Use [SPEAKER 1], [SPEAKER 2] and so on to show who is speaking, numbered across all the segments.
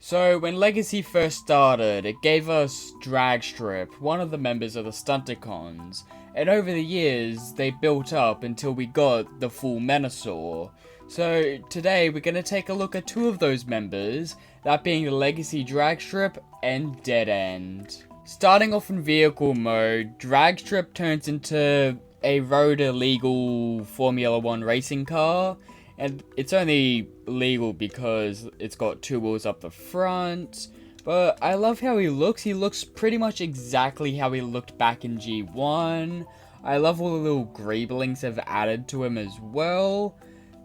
[SPEAKER 1] So, when Legacy first started, it gave us Dragstrip, one of the members of the Stunticons, and over the years, they built up until we got the full Menasor. So, today we're going to take a look at two of those members, that being the Legacy Dragstrip and Deadend. Starting off in vehicle mode, Dragstrip turns into a road illegal Formula 1 racing car. And it's only legal because it's got two wheels up the front. But I love how he looks. He looks pretty much exactly how he looked back in G1. I love all the little greeblings they've added to him as well.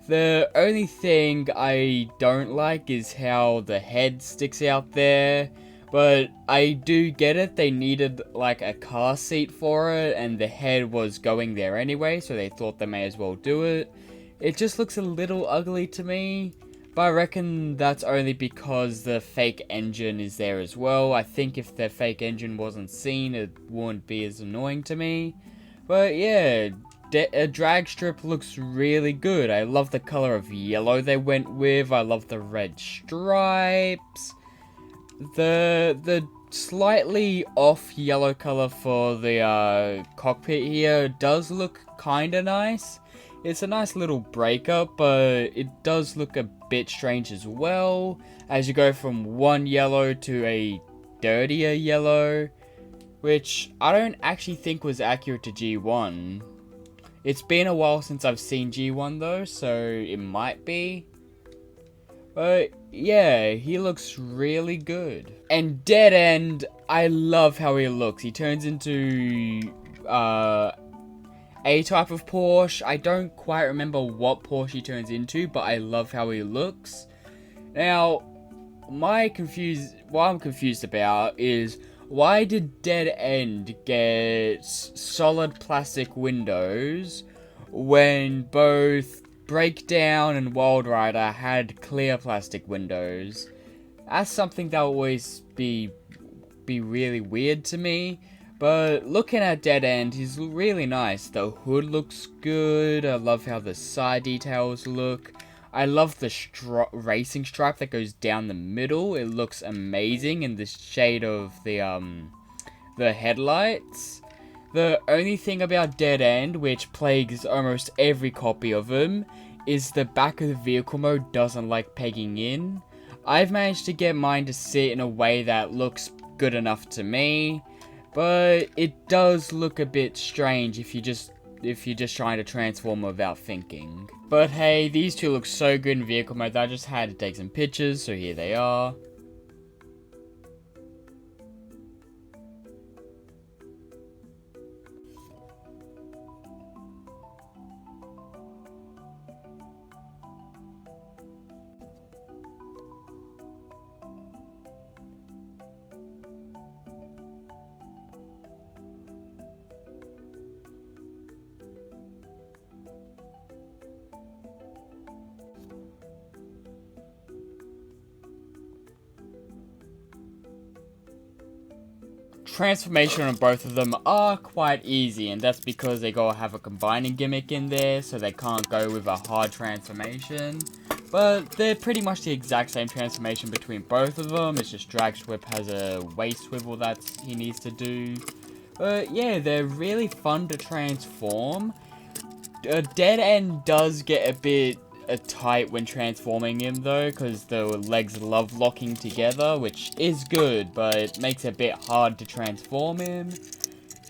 [SPEAKER 1] The only thing I don't like is how the head sticks out there. But I do get it. They needed like a car seat for it. And the head was going there anyway. So they thought they may as well do it. It just looks a little ugly to me, but I reckon that's only because the fake engine is there as well. I think if the fake engine wasn't seen, it wouldn't be as annoying to me. But yeah, a drag strip looks really good. I love the color of yellow they went with. I love the red stripes. The slightly off yellow color for the cockpit here does look kinda nice. It's a nice little breakup, but it does look a bit strange as well, as you go from one yellow to a dirtier yellow, which I don't actually think was accurate to G1. It's been a while since I've seen G1 though, so it might be. But yeah, he looks really good. And Deadend, I love how he looks. He turns into a type of Porsche. I don't quite remember what Porsche he turns into, but I love how he looks. Now, what I'm confused about is, why did Deadend get solid plastic windows when both Breakdown and Wild Rider had clear plastic windows? That's something that will always be really weird to me. But looking at Deadend, he's really nice. The hood looks good. I love how the side details look. I love the racing stripe that goes down the middle. It looks amazing in the shade of the headlights. The only thing about Deadend, which plagues almost every copy of him, is the back of the vehicle mode doesn't like pegging in. I've managed to get mine to sit in a way that looks good enough to me. But it does look a bit strange if you're just trying to transform without thinking. But hey, these two look so good in vehicle mode that I just had to take some pictures, so here they are. Transformation on both of them are quite easy, and that's because they gotta have a combining gimmick in there, so they can't go with a hard transformation. But they're pretty much the exact same transformation between both of them. It's just Dragstrip has a waist swivel that he needs to do. But yeah, they're really fun to transform. Deadend does get a bit tight when transforming him though, because the legs love locking together, which is good, but it makes it a bit hard to transform him.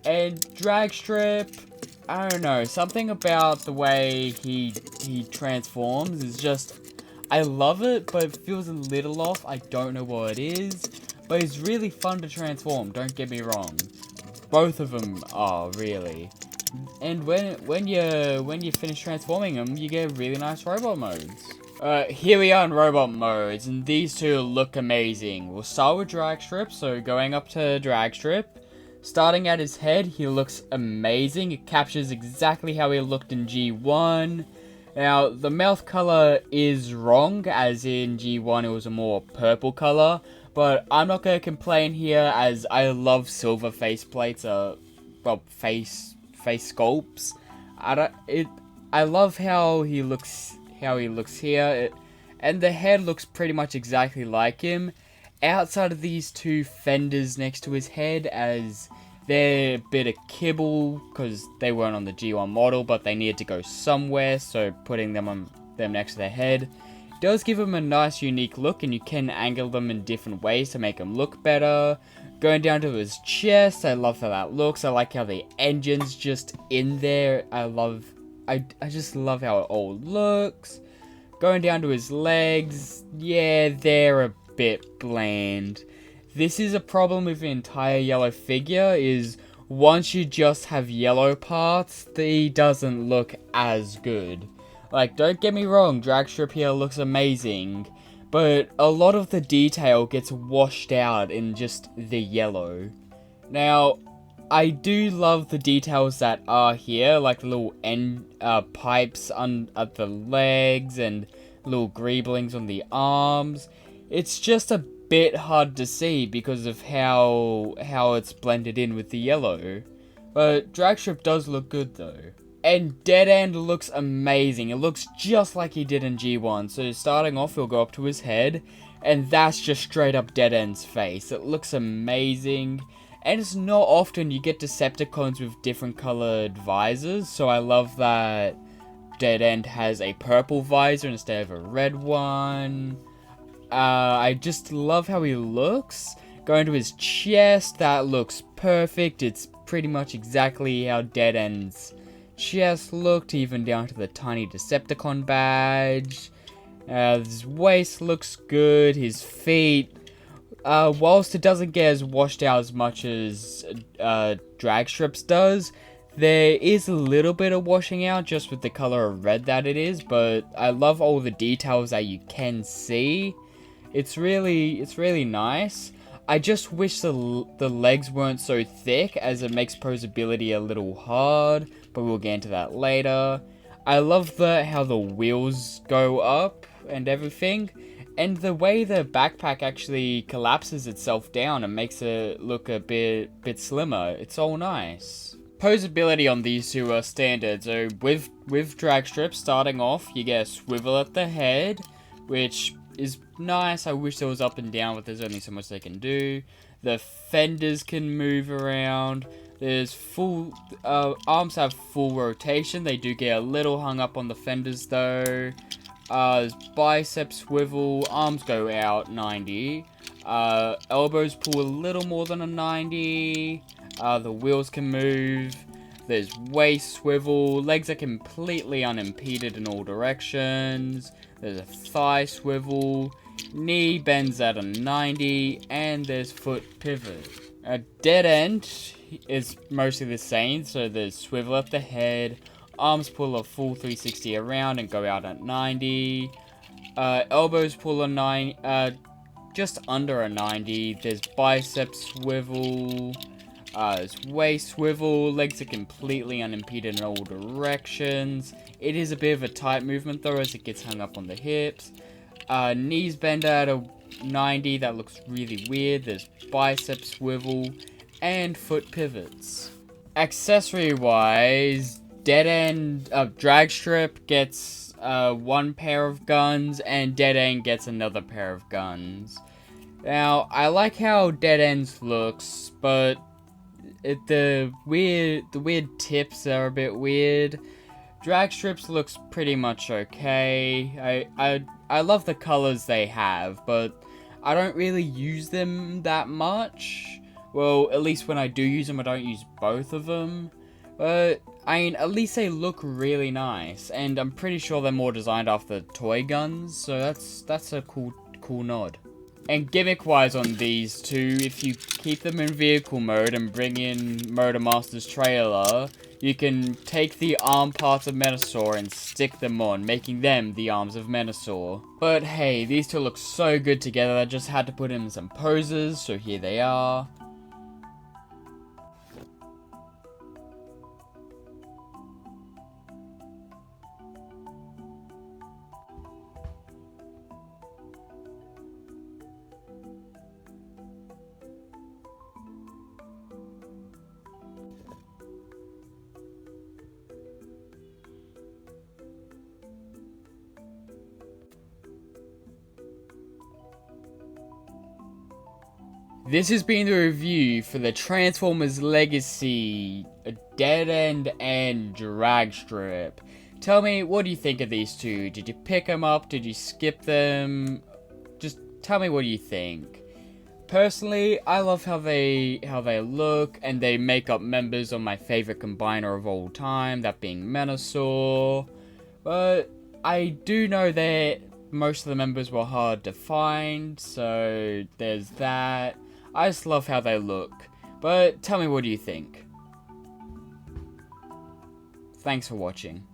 [SPEAKER 1] And Dragstrip, I don't know, something about the way he transforms is just, I love it, but it feels a little off. I don't know what it is, but it's really fun to transform, don't get me wrong. Both of them are, really. And when you finish transforming them, you get really nice robot modes. Here we are in robot modes, and these two look amazing. We'll start with Dragstrip, so going up to Dragstrip. Starting at his head, he looks amazing. It captures exactly how he looked in G1. Now, the mouth color is wrong, as in G1 it was a more purple color. But I'm not going to complain here, as I love silver faceplates, face sculpts. I love how he looks here, and the head looks pretty much exactly like him. outside of these two fenders next to his head, as they're a bit of kibble because they weren't on the G1 model, but they needed to go somewhere, so putting them next to their head does give them a nice unique look, and you can angle them in different ways to make them look better. Going down to his chest, I love how that looks. I like how the engine's just in there. I just love how it all looks. Going down to his legs, yeah, they're a bit bland. This is a problem with the entire yellow figure, is once you just have yellow parts, he doesn't look as good. Like, don't get me wrong, dragstrip here looks amazing, but a lot of the detail gets washed out in just the yellow. Now, I do love the details that are here, like the little end pipes at the legs and little greeblings on the arms. It's just a bit hard to see because of how it's blended in with the yellow. But dragstrip does look good though. And deadend looks amazing. It looks just like he did in G1. So starting off, he'll go up to his head, and that's just straight up deadend's face. It looks amazing. And it's not often you get Decepticons with different colored visors, so I love that deadend has a purple visor instead of a red one. I just love how he looks. Going to his chest, that looks perfect. It's pretty much exactly how deadend's chest looked, even down to the tiny Decepticon badge. His waist looks good. His feet, whilst it doesn't get as washed out as much as dragstrips does, there is a little bit of washing out just with the color of red that it is, but I love all the details that you can see. It's really nice. I just wish the legs weren't so thick, as it makes posability a little hard, but we'll get into that later. I love how the wheels go up and everything, and the way the backpack actually collapses itself down and makes it look a bit slimmer. It's all nice. Posability on these two are standard, so with dragstrip starting off, you get a swivel at the head, which is nice. I wish there was up and down, but there's only so much they can do. The fenders can move around. There's arms have full rotation. They do get a little hung up on the fenders though. There's bicep swivel. Arms go out 90. Elbows pull a little more than a 90. The wheels can move. There's waist swivel. Legs are completely unimpeded in all directions. There's a thigh swivel. Knee bends at a 90. And there's foot pivot. A deadend is mostly the same. So there's swivel at the head. Arms pull a full 360 around and go out at 90. Elbows pull a just under a 90. There's bicep swivel. There's waist swivel. Legs are completely unimpeded in all directions. It is a bit of a tight movement though, as it gets hung up on the hips. Knees bend at a 90. That looks really weird. There's bicep swivel and foot pivots. Accessory wise, dragstrip gets one pair of guns, and deadend gets another pair of guns. Now, I like how deadend's looks, but the weird tips are a bit weird. Dragstrips looks pretty much okay. I love the colors they have, but I don't really use them that much. Well, at least when I do use them, I don't use both of them. But I mean, at least they look really nice, and I'm pretty sure they're more designed after toy guns, so that's a cool nod. And gimmick-wise on these two, if you keep them in vehicle mode and bring in Motor Master's trailer, you can take the arm parts of Menasor and stick them on, making them the arms of Menasor. But hey, these two look so good together, I just had to put in some poses, so here they are. This has been the review for the Transformers Legacy, Deadend and Dragstrip. Tell me, what do you think of these two? Did you pick them up? Did you skip them? Just tell me what you think. Personally, I love how they look, and they make up members of my favorite combiner of all time, that being Menasor. But I do know that most of the members were hard to find, so there's that. I just love how they look. But tell me, what do you think? Thanks for watching.